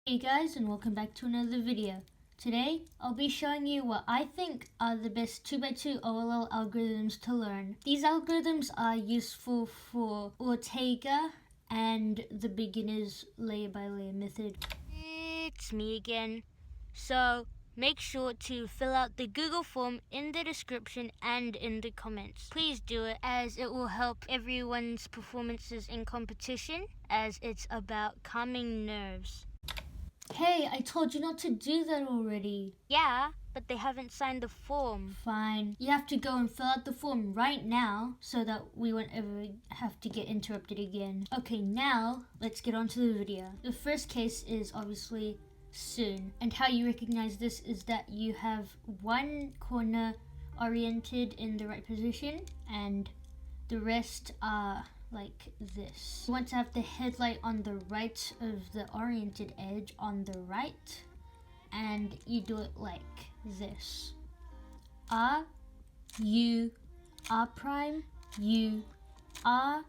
Hey guys, and welcome back to another video. Today I'll be showing you what I think are the best 2x2 OLL algorithms to learn. These algorithms are useful for Ortega and the beginner's layer by layer method. It's me again. So make sure to fill out the Google form in the description and in the comments. Please do it, as it will help everyone's performances in competition, as it's about calming nerves. Hey, I told you not to do that already. Yeah, but they haven't signed the form. Fine. You have to go and fill out the form right now so that we won't ever have to get interrupted again. Okay, now let's get on to the video. The first case is obviously soon. And how you recognize this is that you have one corner oriented in the right position and the rest are like this. You want to have the headlight on the right of the oriented edge on the right, and you do it like this. R, U, R prime, U, R,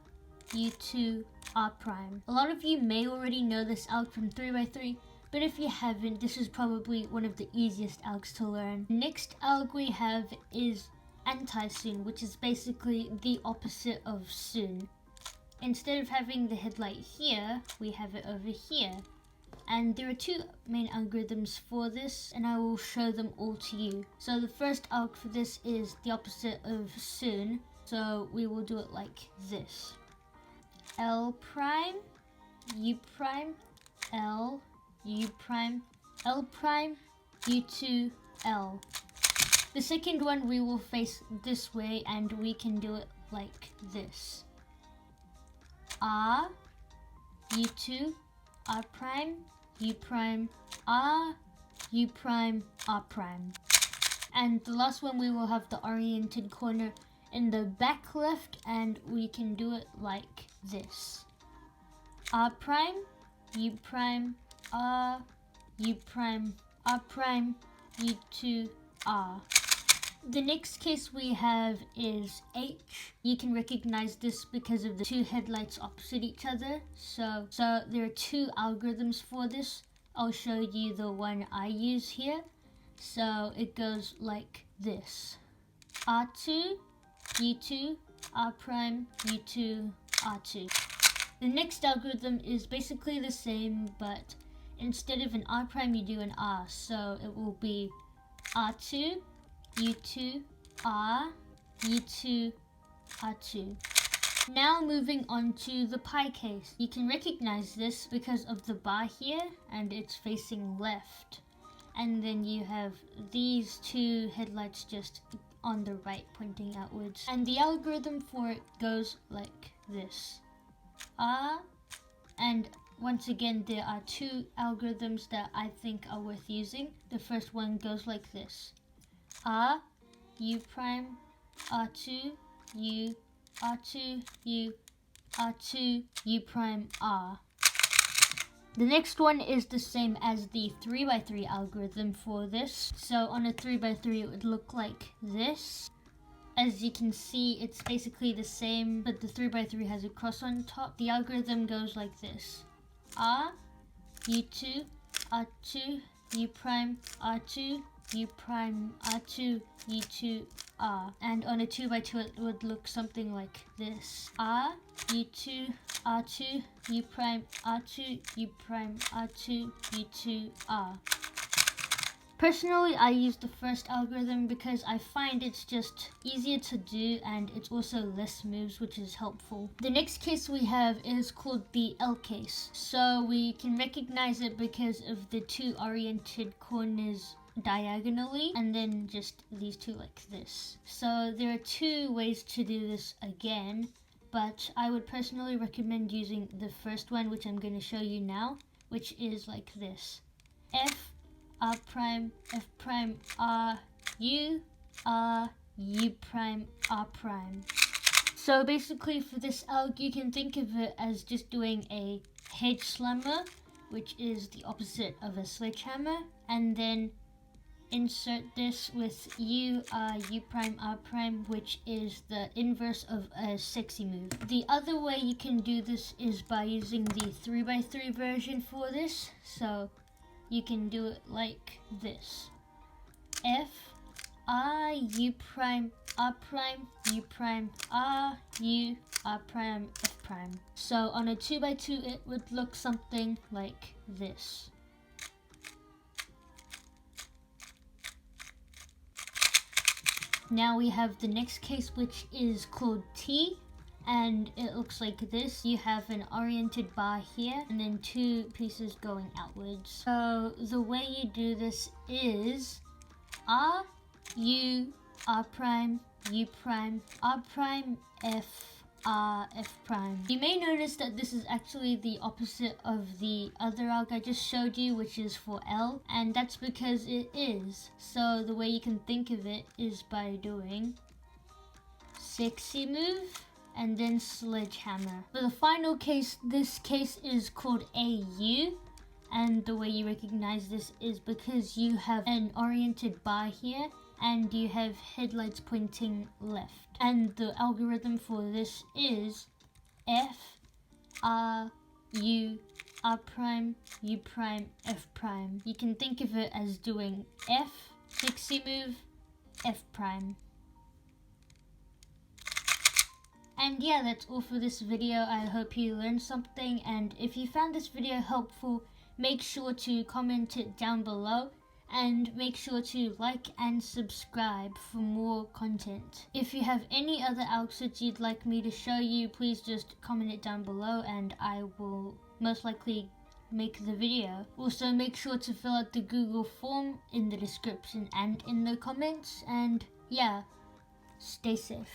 U2, R prime. A lot of you may already know this alg from 3x3, but if you haven't, this is probably one of the easiest algs to learn. Next alg we have is anti-soon, which is basically the opposite of soon. Instead of having the headlight here, we have it over here. And there are two main algorithms for this, and I will show them all to you. So the first alg for this is the opposite of soon. So we will do it like this. L prime, U prime, L, U prime, L prime, U2, L. The second one we will face this way, and we can do it like this. R, U2, R prime, U prime, R, U prime, R prime. And the last one we will have the oriented corner in the back left, and we can do it like this. R prime, U prime, R, U prime, R prime, U2, R. The next case we have is H. You can recognize this because of the two headlights opposite each other. So there are two algorithms for this. I'll show you the one I use here. So it goes like this. R2, U2, R prime, U2, R2. The next algorithm is basically the same, but instead of an R prime, you do an R. So it will be R2, U2, R, U2, R2. Now moving on to the pi case. You can recognize this because of the bar here, and it's facing left. And then you have these two headlights just on the right pointing outwards. And the algorithm for it goes like this. R, and once again there are two algorithms that I think are worth using. The first one goes like this. R, U prime, R2, U, R2, U, R2, U prime, R. The next one is the same as the 3x3 algorithm for this. So on a 3x3 it would look like this. As you can see, it's basically the same, but the 3x3 has a cross on top. The algorithm goes like this. R, U2, R2, U prime, R2, U prime, R2, U2, R. And on a 2x2 it would look something like this. R, U2, R2, U prime, R2, U prime, R2, U2, R. Personally, I use the first algorithm because I find it's just easier to do, and it's also less moves, which is helpful. The next case we have is called the L case. So we can recognize it because of the two oriented corners diagonally, and then just these two like this. So there are two ways to do this again, but I would personally recommend using the first one, which I'm going to show you now, which is like this. F, R prime, F prime, R, U prime, R prime. So basically for this alg, you can think of it as just doing a hedge slammer, which is the opposite of a sledgehammer, and then insert this with U prime, R prime, which is the inverse of a sexy move. The other way you can do this is by using the 3x3 version for this. So you can do it like this. F R U prime R prime U prime R U R prime F prime. So on a 2x2 it would look something like this. Now we have the next case, which is called T, and it looks like this. You have an oriented bar here and then two pieces going outwards. So the way you do this is R U R prime U prime R prime F R F prime. You may notice that this is actually the opposite of the other alg I just showed you, which is for L, and that's because it is. So the way you can think of it is by doing sexy move and then sledgehammer. For the final case, this case is called AU, and the way you recognize this is because you have an oriented bar here and you have headlights pointing left. And the algorithm for this is F R U R prime U prime F prime. You can think of it as doing F, sexy move, F prime. And yeah, that's all for this video. I hope you learned something, and if you found this video helpful, make sure to comment it down below and make sure to like and subscribe for more content. If you have any other algs you'd like me to show you, please just comment it down below and I will most likely make the video. Also, make sure to fill out the Google form in the description and in the comments, and yeah, stay safe.